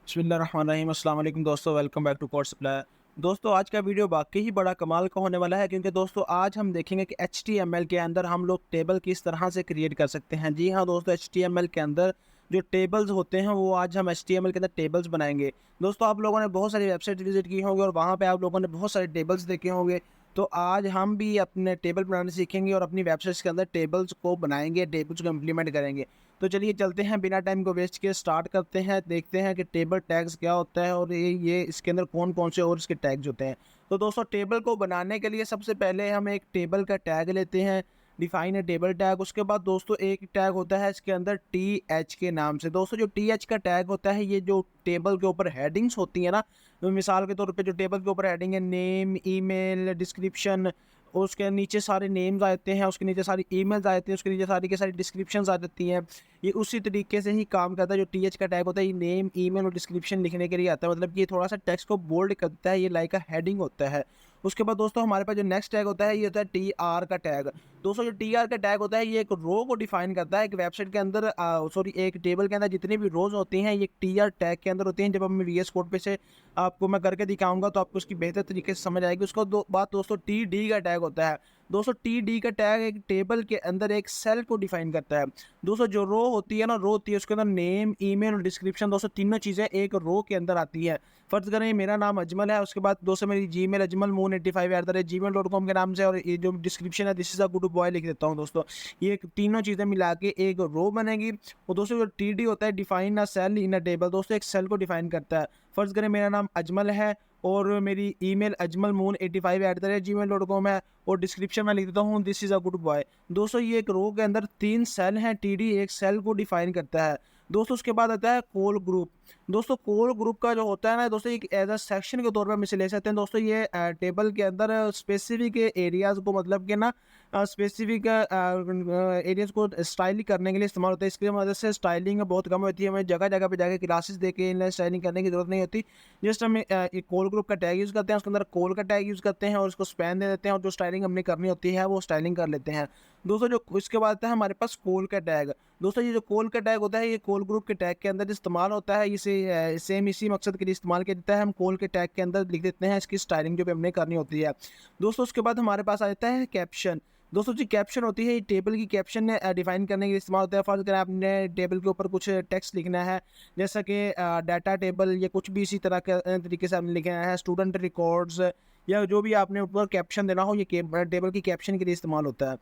बिस्मिल्लाहिर्रहमानिर्रहीम। अस्सलाम वालेकुम दोस्तों, welcome back to code supply. दोस्तों आज का वीडियो वाकई ही बड़ा कमाल का होने वाला है, क्योंकि दोस्तों आज हम देखेंगे कि HTML के अंदर हम लोग टेबल किस तरह से क्रिएट कर सकते हैं। जी हाँ दोस्तों, HTML के अंदर जो टेबल्स होते हैं वो आज हम HTML के अंदर टेबल्स बनाएंगे। दोस्तों आप लोगों ने बहुत सारी वेबसाइट विजिट की होंगी और वहाँ पे आप लोगों ने बहुत सारे टेबल्स देखे होंगे। तो आज हम भी अपने टेबल बनाना सीखेंगे और अपनी वेबसाइट्स के अंदर टेबल्स को बनाएंगे, टेबल्स को इम्प्लीमेंट करेंगे। तो चलिए चलते हैं, बिना टाइम को वेस्ट किए स्टार्ट करते हैं, देखते हैं कि टेबल टैग्स क्या होता है और ये इसके अंदर कौन-कौन से और इसके टैग्स होते हैं। तो दोस्तों टेबल को बनाने के लिए सबसे पहले हम एक टेबल का टैग लेते हैं, डिफाइन ए टेबल टैग। उसके बाद दोस्तों एक टैग होता है इसके अंदर टीएच के नाम से। दोस्तों जो टीएच का टैग होता है, ये जो टेबल के ऊपर हेडिंग्स होती है ना, तो मिसाल के तौर पे जो टेबल के ऊपर हेडिंग है नेम, ईमेल, डिस्क्रिप्शन, और उसके नीचे सारे नेम्स आ जाते हैं, उसके नीचे सारी ईमेल्स आ जाती हैं, उसके नीचे सारी की सारी डिस्क्रिप्शंस आ जाती हैं। ये उसी तरीके से ही काम करता है। जो टीएच का टैग होता है ये नेम, ईमेल और डिस्क्रिप्शन लिखने के लिए आता है, मतलब कि ये थोड़ा सा टेक्स्ट को बोल्ड करता है, ये लाइक का हेडिंग होता है। उसके बाद दोस्तों हमारे पास जो नेक्स्ट टैग होता है ये होता है टी आर का टैग। दोस्तों जो टी आर का टैग होता है ये एक रो को डिफाइन करता है। एक वेबसाइट के अंदर सॉरी एक टेबल के अंदर जितनी भी रोज होती हैं ये टी आर टैग के अंदर होती हैं। जब हम VS कोड पे से आपको मैं करके दिखाऊंगा तो आपको उसकी बेहतर तरीके से समझ आएगी। उसका बात दोस्तों टी डी का टैग होता है। दोस्तों टी डी का टैग एक टेबल के अंदर एक सेल को डिफाइन करता है। दोस्तों जो रो होती है ना, रो होती है उसके अंदर नेम, ईमेल और डिस्क्रिप्शन, दोस्तों तीनों चीज़ें एक रो के अंदर आती है। फर्ज करें मेरा नाम अजमल है, उसके बाद दोस्तों मेरी जीमेल अजमल मून 85@gmail.com के नाम से, और ये जो डिस्क्रिप्शन है this is a good boy लिख देता हूँ दोस्तों। ये तीनों चीज़ें मिला के एक रो बनेगी। और दोस्तों जो टी डी होता है define a cell in a table, दोस्तों एक सेल को डिफाइन करता है। फर्ज करें मेरा नाम अजमल है और मेरी ईमेल अजमल मून 85@gmail.com है, और डिस्क्रिप्शन में लिख देता हूँ this is a good boy. दोस्तों ये एक रो के अंदर 3 सेल हैं, टीडी एक सेल को डिफाइन करता है। दोस्तों उसके बाद आता है कॉल ग्रुप। दोस्तों कॉल ग्रुप का जो होता है ना दोस्तों, एक एज अ सेक्शन के तौर पर हम इसे ले सकते हैं। दोस्तों ये टेबल के अंदर स्पेसिफिक एरियाज़ को, मतलब कि ना स्पेसिफिक एरियाज़ को स्टाइलिंग करने के लिए इस्तेमाल होता है। इसकी वजह से स्टाइलिंग बहुत कम होती है, हमें जगह जगह पे जाके क्लासेस दे के इन्हें स्टाइलिंग करने की जरूरत नहीं होती। जस्ट हम एक कॉल ग्रुप का टैग यूज़ करते हैं, उसके अंदर कॉल का टैग यूज़ करते हैं और उसको स्पैन दे देते हैं, और जो स्टाइलिंग हमने करनी होती है वो स्टाइलिंग कर लेते हैं। दोस्तों जो इसके बाद आता है हमारे पास कॉल का टैग। दोस्तों ये जो कॉल का टैग होता है ये कॉल ग्रुप के टैग के अंदर इस्तेमाल होता है। इसे सेम इसी मकसद के लिए इस्तेमाल किया जाता है। हम कॉल के टैग के अंदर लिख देते हैं इसकी स्टाइलिंग जो भी हमने करनी होती है। दोस्तों उसके बाद हमारे पास आ जाता है कैप्शन। दोस्तों जो कैप्शन होती है ये टेबल की कैप्शन डिफाइन करने के लिए इस्तेमाल होता है। फर्ज करें आपने टेबल के ऊपर कुछ टेक्स्ट लिखना है, जैसा कि डाटा टेबल या कुछ भी इसी तरह के तरीके से आपने लिखना है, स्टूडेंट रिकॉर्ड्स, या जो भी आपने ऊपर कैप्शन देना हो, ये टेबल की कैप्शन के लिए इस्तेमाल होता है।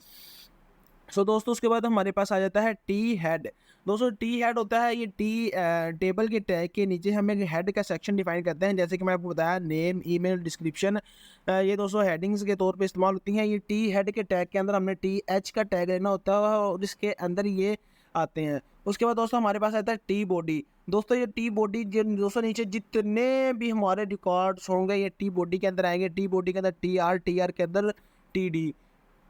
दोस्तों उसके बाद हमारे पास आ जाता है टी हेड। दोस्तों टी हेड होता है ये टेबल के टैग के नीचे हम एक हेड का सेक्शन डिफाइन करते हैं, जैसे कि मैं आपको बताया नेम, ईमेल, डिस्क्रिप्शन, ये दोस्तों हेडिंग्स के तौर पे इस्तेमाल होती हैं। ये टी हेड के टैग के अंदर हमने टी एच का टैग लेना होता है और इसके अंदर ये आते हैं। उसके बाद दोस्तों हमारे पास आता है टी बॉडी। दोस्तों ये टी बॉडी दोस्तों नीचे जितने भी हमारे रिकॉर्ड्स होंगे ये टी बॉडी के अंदर आएंगे। टी बॉडी के अंदर टी आर के अंदर टी डी।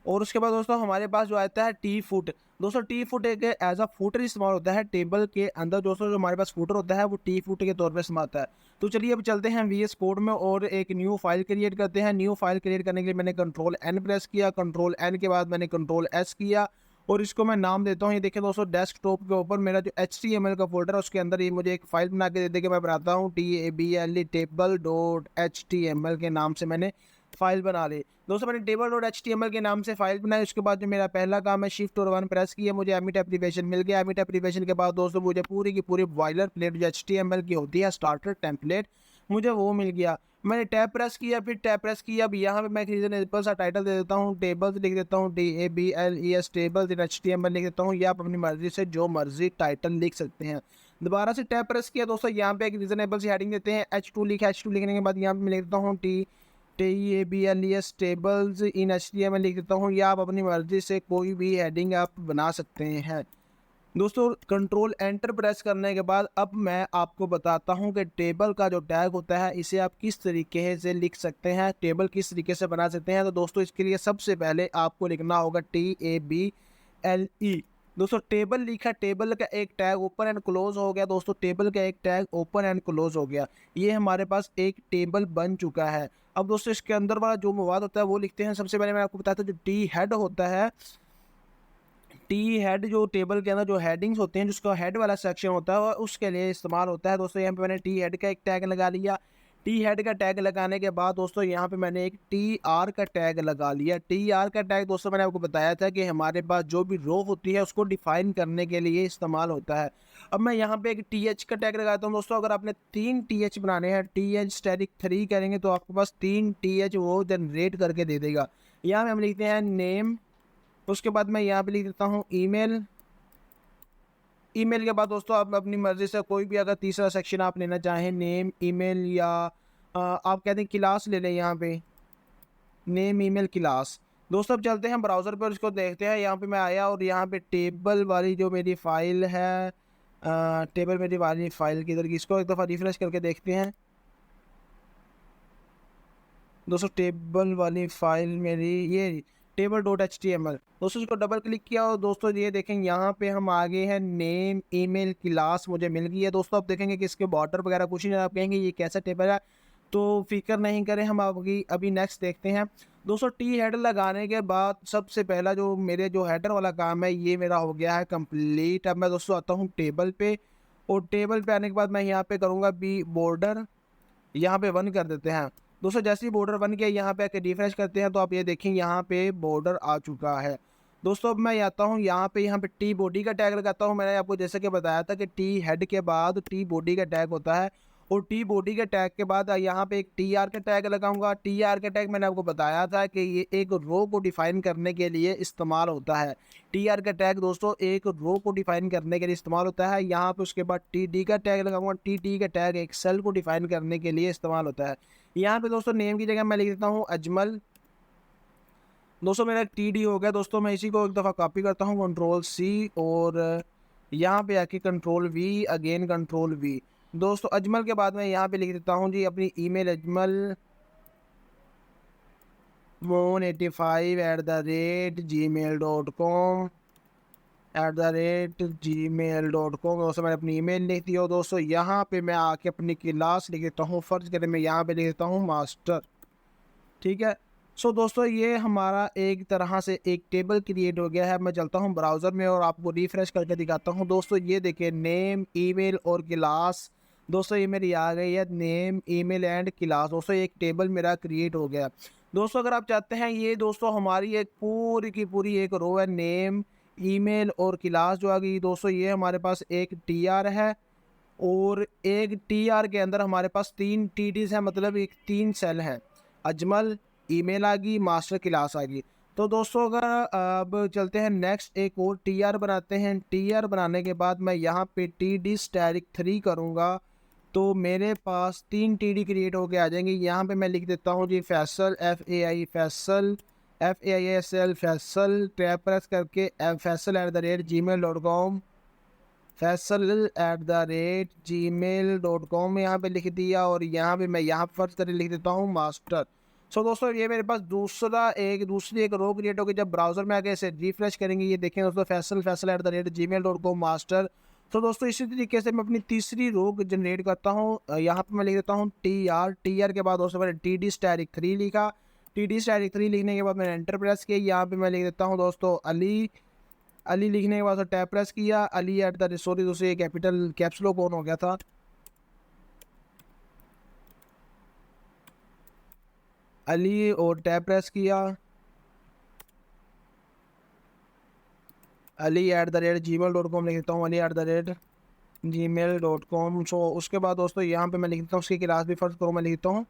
और उसके बाद दोस्तों हमारे पास जो आता है टी फुट। दोस्तों टी फुट एक एज अ फुटर इस्तेमाल होता है टेबल के अंदर। दोस्तों जो हमारे पास फुटर होता है वो टी फुट के तौर पर इस्तेमाल होता है। तो चलिए अब चलते हैं VS कोड में और एक न्यू फाइल क्रिएट करते हैं। न्यू फाइल क्रिएट करने के लिए मैंने कंट्रोल N प्रेस किया, कंट्रोल N के बाद मैंने कंट्रोल S किया, और इसको मैं नाम देता हूँ। ये देखिए दोस्तों डेस्कटॉप के ऊपर मेरा जो HTML का फोल्डर है उसके अंदर ये मुझे एक फाइल बना के दे दे के मैं बनाता हूँ TABLE table.html के नाम से मैंने फाइल बना ली। दोस्तों मैंने table.html के नाम से फाइल बनाई। उसके बाद जो मेरा पहला काम है शिफ्ट और 1 प्रेस किया, मुझे एमिट एप्लीकेशन मिल गया। एमिट एप्लीकेशन के बाद दोस्तों मुझे पूरी की पूरी बॉयलर प्लेट जो HTML की होती है स्टार्टर टेम्पलेट, मुझे वो मिल गया। मैंने टैब प्रेस किया, फिर टैब प्रेस किया। अब यहाँ पे मैं रीजनेबल सा टाइटल दे देता हूँ, टेबल्स लिख देता हूँ, TABLES टेबल्स इन HTML लिख देता हूँ, या आप अपनी मर्जी से जो मर्जी टाइटल लिख सकते हैं। दोबारा से टैब प्रेस किया दोस्तों, यहाँ पे एक रीजनेबल सी हेडिंग देते हैं, H2 लिखा। H2 लिखने के बाद यहाँ पे मैं लिख देता हूँ TABLES टेबल्स इन HTML लिख देता हूँ, या आप अपनी मर्जी से कोई भी हेडिंग आप बना सकते हैं। दोस्तों कंट्रोल एंटर प्रेस करने के बाद अब मैं आपको बताता हूं कि टेबल का जो टैग होता है इसे आप किस तरीके से लिख सकते हैं, टेबल किस तरीके से बना सकते हैं। तो दोस्तों इसके लिए सबसे पहले आपको लिखना होगा TABLE। दोस्तों टेबल लिखा, टेबल का एक टैग ओपन एंड क्लोज हो गया। दोस्तों टेबल का एक टैग ओपन एंड क्लोज हो गया, ये हमारे पास एक टेबल बन चुका है। अब दोस्तों इसके अंदर वाला जो मवाद होता है वो लिखते हैं। सबसे पहले मैं आपको बताता हूँ जो टी हेड होता है, टी हेड जो टेबल के अंदर जो हेडिंग्स होते हैं, जिसका हेड वाला सेक्शन होता है उसके लिए इस्तेमाल होता है। दोस्तों यहाँ पे मैंने टी हेड का एक टैग लगा लिया। टी हेड का टैग लगाने के बाद दोस्तों यहाँ पे मैंने एक टी आर का टैग लगा लिया। टी आर का टैग दोस्तों मैंने आपको बताया था कि हमारे पास जो भी रो होती है उसको डिफाइन करने के लिए इस्तेमाल होता है। अब मैं यहाँ पे एक टी एच का टैग लगाता हूँ। दोस्तों अगर आपने 3 टी एच बनाने हैं, टी एच स्टैटिक 3 करेंगे तो आपके पास 3 टी एच वो जनरेट करके दे देगा। यहाँ पे हम लिखते हैं नेम, उसके बाद मैं यहाँ पे लिख देता हूँ ईमेल। ईमेल के बाद दोस्तों आप अपनी मर्ज़ी से कोई भी अगर तीसरा सेक्शन आप लेना चाहें, नेम ईमेल, या आप कहते हैं क्लास ले लें, यहाँ पे नेम ईमेल क्लास। दोस्तों अब चलते हैं ब्राउज़र पर, उसको देखते हैं। यहाँ पे मैं आया और यहाँ पे टेबल वाली जो मेरी फ़ाइल है, टेबल मेरी वाली फ़ाइल किधर की, इसको एक दफ़ा रिफ्रेश करके देखते हैं। दोस्तों टेबल वाली फ़ाइल मेरी ये table dot H T M L. दोस्तों इसको डबल क्लिक किया और दोस्तों ये देखेंगे यहाँ पे हम आगे हैं नेम ईमेल क्लास मुझे मिल गई है। दोस्तों आप देखेंगे कि इसके बॉर्डर वगैरह कुछ नहीं, आप कहेंगे ये कैसा टेबल है, तो फिक्र नहीं करें, हम अभी नेक्स्ट देखते हैं। दोस्तों टी हेडर लगाने के बाद सबसे पहला जो मेरे जो हेडर वाला काम है ये मेरा हो गया है कंप्लीट। अब मैं दोस्तों आता हूँ टेबल पे, और टेबल पे आने के बाद मैं यहाँ पे करूँगा बी बॉर्डर, यहाँ पे 1 कर देते हैं। दोस्तों जैसे ही बॉर्डर बन गया यहाँ पे आके रिफ्रेश करते हैं तो आप ये देखेंगे यहाँ पे बॉर्डर आ चुका है। दोस्तों अब मैं आता हूँ यहाँ पे टी बॉडी का टैग लगाता हूँ। मैंने आपको जैसे कि बताया था कि टी हेड के बाद टी बॉडी का टैग होता है, और टी बॉडी के टैग के बाद यहाँ पे एक टी आर का टैग लगाऊंगा। टी आर का टैग मैंने आपको बताया था कि ये एक रो को डिफाइन करने के लिए इस्तेमाल होता है। टी आर का टैग दोस्तों एक रो को डिफाइन करने के लिए इस्तेमाल होता है। यहाँ पे उसके बाद टी डी का टैग लगाऊंगा। टी डी का टैग एक सेल को डिफाइन करने के लिए इस्तेमाल होता है। यहाँ पे दोस्तों नेम की जगह मैं लिख देता हूँ अजमल। दोस्तों मेरा टी डी हो गया। दोस्तों मैं इसी को एक दफ़ा कॉपी करता हूँ, कंट्रोल सी, और यहाँ पे आके control we, again control we. दोस्तों अजमल के बाद मैं यहाँ पे लिख देता हूँ जी अपनी ईमेल अजमल moon85@gmail.com @gmail.com। दोस्तों मैंने अपनी ईमेल लिख दी। और दोस्तों यहाँ पे मैं आके अपनी क्लास लिख देता हूँ, फ़र्ज़ करें मैं यहाँ पे लिख देता हूँ मास्टर। ठीक है। सो दोस्तों ये हमारा एक तरह से एक टेबल क्रिएट हो गया है। मैं चलता हूँ ब्राउज़र में और आपको रिफ़्रेश करके दिखाता हूँ। दोस्तों ये देखिए नेम ईमेल और क्लास, दोस्तों ये मेरी आ गई है नेम ईमेल एंड क्लास। दोस्तों एक टेबल मेरा क्रिएट हो गया। दोस्तों अगर आप चाहते हैं ये दोस्तों हमारी एक पूरी की पूरी एक रो है, नेम ईमेल और क्लास जो आ गई। दोस्तों ये हमारे पास एक टी आर है, और एक टी आर के अंदर हमारे पास 3 टी डीज़ हैं, मतलब एक 3 सेल हैं। अजमल ईमेल आ गई, मास्टर क्लास आ गई। तो दोस्तों अगर अब चलते हैं नेक्स्ट एक और टी आर बनाते हैं। टी आर बनाने के बाद मैं यहाँ पे टी डी स्टैटिक 3 करूँगा तो मेरे पास 3 टी डी क्रिएट होके आ जाएंगे। यहाँ पे मैं लिख देता हूँ जी Faisal FAI Faisal FAISL Faisal, tab press करके faisal@gmail.com faisal@gmail.com यहाँ पे लिख दिया, और यहाँ पे मैं यहाँ फर्ज करके लिख देता हूँ मास्टर। सो दोस्तों ये मेरे पास दूसरी एक रो क्रिएट होगी। जब ब्राउज़र में आके इसे रिफ्रेश करेंगे ये देखें दोस्तों faisal@gmail.com मास्टर। तो दोस्तों इसी तरीके से मैं अपनी तीसरी रो जनरेट करता हूँ। यहाँ पे मैं लिख देता हूँ टी आर के बाद दोस्तों मैंने टी डी स्टैटिक 3 लिखा। टी डी स्टैटिक 3 लिखने के बाद मैंने एंटर प्रेस किया। यहाँ पे मैं लिख देता हूँ दोस्तों अली लिखने के बाद टैब प्रेस किया। अली सॉरी दोस्तों ये कैपिटल कैप्स लॉक ऑन हो गया था। अली और टैब प्रेस किया। ali@gmail.com लिख देता हूँ, ali@gmail.com। सो उसके बाद दोस्तों यहाँ पे मैं लिख देता हूँ उसकी क्लास भी फर्ज करूँ, मैं लिख देता हूँ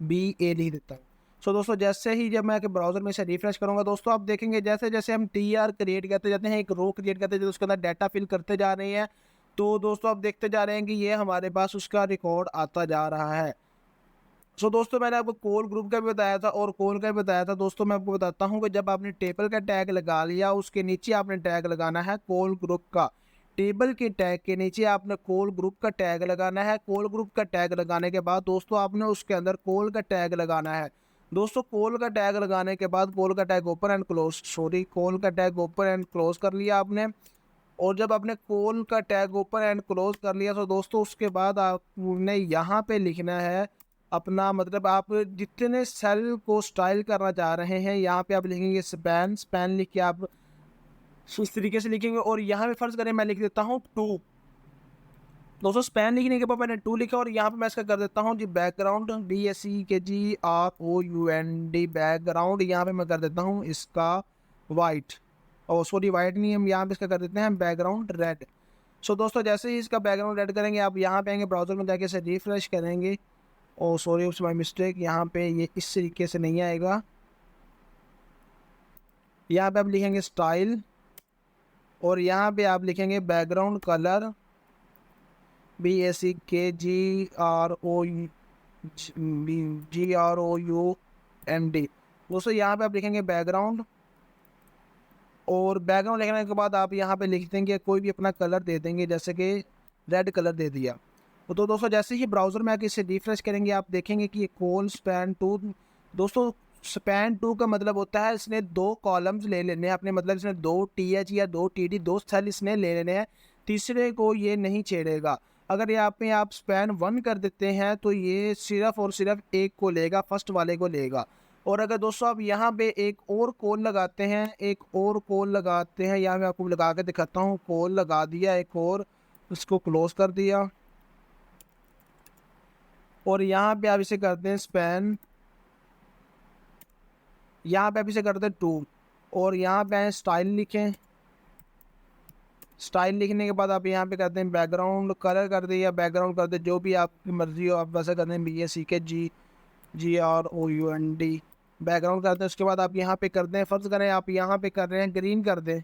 BA लिख देता हूँ। सो दोस्तों जैसे ही जब मैं ब्राउज़र में से रिफ्रेश करूँगा दोस्तों आप देखेंगे जैसे जैसे हम TR क्रिएट करते जाते हैं, एक रो क्रिएट करते जाते हैं, उसके अंदर डाटा फिल करते जा रहे हैं, तो दोस्तों आप देखते जा रहे हैं कि ये हमारे पास उसका रिकॉर्ड आता जा रहा है। सो दोस्तों मैंने आपको कॉल ग्रुप का भी बताया था और कॉल का भी बताया था। दोस्तों मैं आपको बताता हूँ कि जब आपने टेबल का टैग लगा लिया उसके नीचे आपने टैग लगाना है कॉल ग्रुप का। टेबल के टैग के नीचे आपने कॉल ग्रुप का टैग लगाना है। कॉल ग्रुप का टैग लगाने के बाद दोस्तों आपने उसके अंदर कॉल का टैग लगाना है। दोस्तों कॉल का टैग लगाने के बाद कॉल का tag open and close call का टैग ओपन एंड क्लोज कर लिया आपने। और जब आपने कॉल का टैग ओपन एंड क्लोज कर लिया तो दोस्तों उसके बाद आपने यहाँ पे लिखना है अपना, मतलब आप जितने सेल को स्टाइल करना चाह रहे हैं यहाँ पे आप लिखेंगे स्पैन लिख के आप इस तरीके से लिखेंगे। और यहाँ पे फ़र्ज़ करें मैं लिख देता हूँ 2। दोस्तों स्पैन लिखने के बाद मैंने 2 लिखा और यहाँ पे मैं इसका कर देता हूँ जी बैकग्राउंड, BACKGROUND बैकग्राउंड। यहाँ पे मैं कर देता हूँ इसका वाइट, और सॉरी वाइट नहीं, हम यहाँ पे इसका कर देते हैं बैकग्राउंड रेड। सो दोस्तों जैसे ही इसका बैकग्राउंड रेड करेंगे, आप यहाँ पे आएंगे ब्राउज़र में जाके इसे रिफ्रेश करेंगे। और सॉरी उस माई मिस्टेक, यहाँ पे ये इस तरीके से नहीं आएगा। यहाँ पे आप लिखेंगे स्टाइल और यहाँ पे आप लिखेंगे बैकग्राउंड कलर, BACKGROUND। दोस्तों यहाँ पे आप लिखेंगे बैकग्राउंड, और बैकग्राउंड लिखने के बाद आप यहाँ पे लिख देंगे कोई भी अपना कलर दे देंगे, जैसे कि रेड कलर दे दिया। तो दोस्तों जैसे ही ब्राउज़र में आके इसे रिफ्रेश करेंगे, आप देखेंगे कि ये कोल स्पैन 2। दोस्तों स्पैन 2 का मतलब होता है इसने 2 कॉलम्स ले लेने हैं अपने, मतलब इसने 2 TH या 2 TD 2 सेल इसने ले लेने हैं, तीसरे को ये नहीं छेड़ेगा। अगर यहाँ पे आप स्पैन 1 कर देते हैं तो ये सिर्फ और सिर्फ एक को लेगा, फर्स्ट वाले को लेगा। और अगर दोस्तों आप यहाँ पे एक और कॉल लगाते हैं, यहाँ मैं आपको लगा के दिखाता हूँ। कॉल लगा दिया एक और, इसको क्लोज कर दिया, और यहाँ पे आप इसे करते हैं स्पैन, यहाँ पे आप इसे करते हैं 2, और यहाँ पे आए स्टाइल लिखें। स्टाइल लिखने के बाद आप यहाँ पे करते हैं बैकग्राउंड कलर कर दिया, बैकग्राउंड कर दे जो भी आपकी मर्जी हो, आप वैसे करते हैं BACKGROUND बैकग्राउंड करते हैं। उसके बाद आप यहाँ पे करते हैं, फ़र्ज़ करें आप यहाँ पे कर रहे हैं ग्रीन कर दें।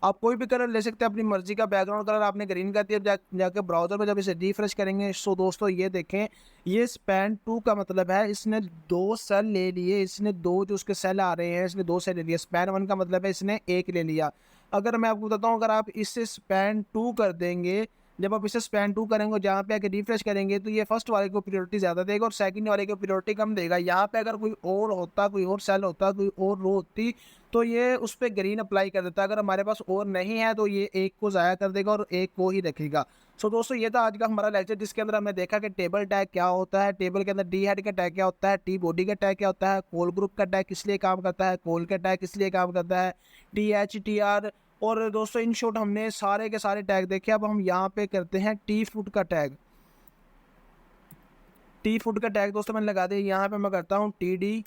आप कोई भी कलर ले सकते हैं अपनी मर्ज़ी का, बैकग्राउंड कलर आपने ग्रीन कर दिया। जाके ब्राउज़र में जब इसे रिफ्रेश करेंगे, सो दोस्तों ये देखें, ये स्पैन 2 का मतलब है इसने 2 सेल ले लिए, इसने 2 जो उसके सेल आ रहे हैं इसने 2 सेल ले लिए। स्पैन 1 का मतलब है इसने 1 ले लिया। अगर मैं आपको बताता हूँ, अगर आप इससे स्पैन 2 कर देंगे, जब आप इसे स्पैन 2 करेंगे, जहाँ पे आके रिफ्रेश करेंगे, तो ये फर्स्ट वाले को प्रायोरिटी ज़्यादा देगा और सेकंड वाले को प्रायोरिटी कम देगा। यहाँ पे अगर कोई और होता, कोई और सेल होता, कोई और रो होती, तो ये उस पर ग्रीन अप्लाई कर देता। अगर हमारे पास और नहीं है तो ये एक को ज़ाया कर देगा और एक को ही रखेगा। सो दोस्तों ये था आज का हमारा लेक्चर, जिसके अंदर हमने देखा कि टेबल टैग क्या होता है, टेबल के अंदर डी हेड का टैग क्या होता है, टी बॉडी का टैग क्या होता है, कॉल ग्रुप का टैग किस लिए काम करता है, कॉल का टैग किस लिए काम करता है, TH TR। और दोस्तों इन शॉर्ट हमने सारे के सारे टैग देखे। अब हम यहाँ पे करते हैं टी फुट का टैग। टी फुट का टैग दोस्तों मैंने लगा दिया। यहाँ पे मैं करता हूँ TD,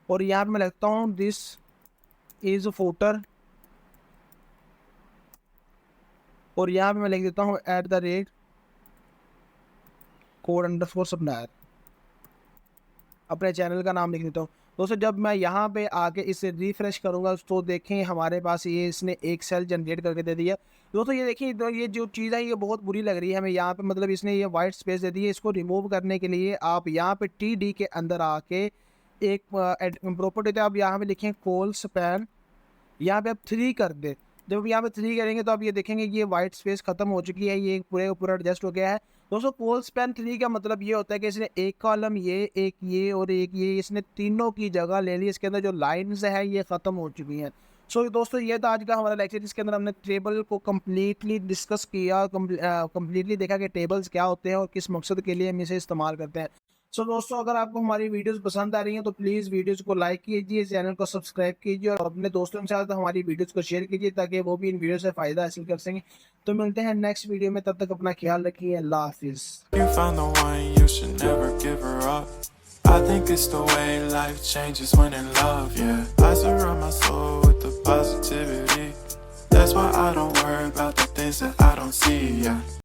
और यहाँ पे मैं लिखता हूँ दिस इज फुटर, और यहाँ पे मैं लिख देता हूँ @code_supplier, अपने चैनल का नाम लिख देता हूँ। दोस्तों जब मैं यहाँ पे आके इसे रिफ्रेश करूँगा तो देखें हमारे पास ये इसने एक सेल जनरेट करके दे दिया। दोस्तों ये देखिए, तो ये जो चीज़ है ये बहुत बुरी लग रही है हमें यहाँ पे, मतलब इसने ये वाइट स्पेस दे दी है। इसको रिमूव करने के लिए आप यहाँ पे TD के अंदर आके एक प्रॉपर्टी थे, आप यहाँ पे लिखें कॉल स्पैन, यहाँ पे आप 3 कर दे। जब आप यहाँ पे 3 करेंगे तो आप ये देखेंगे कि ये वाइट स्पेस खत्म हो चुकी है, ये पूरे का पूरा एडजस्ट हो गया है। दोस्तों कॉल स्पैन 3 का मतलब ये होता है कि इसने एक कॉलम ये, एक ये और एक ये, इसने तीनों की जगह ले ली। इसके अंदर जो लाइन्स है ये ख़त्म हो चुकी हैं। सो दोस्तों ये था आज का हमारा लेक्चर, जिसके अंदर हमने टेबल को कम्प्लीटली डिस्कस किया, कम्प्लीटली देखा कि टेबल्स क्या होते हैं और किस मकसद के लिए हम इसे इस्तेमाल करते हैं। सो दोस्तों अगर आपको हमारी वीडियोस पसंद आ रही हैं तो प्लीज़ वीडियोस को लाइक कीजिए, चैनल को सब्सक्राइब कीजिए और अपने दोस्तों के साथ हमारी वीडियोस को शेयर कीजिए, ताकि वो भी इन वीडियो से फ़ायदा हासिल कर सकें। तो मिलते हैं नेक्स्ट वीडियो में, तब तक अपना ख्याल रखिए। अल्लाह हाफिज़। You found the one, you should never give her up. I think it's the way life changes when in love, yeah. I surround my soul with the positivity. That's why I don't worry about the things that I don't see, yeah.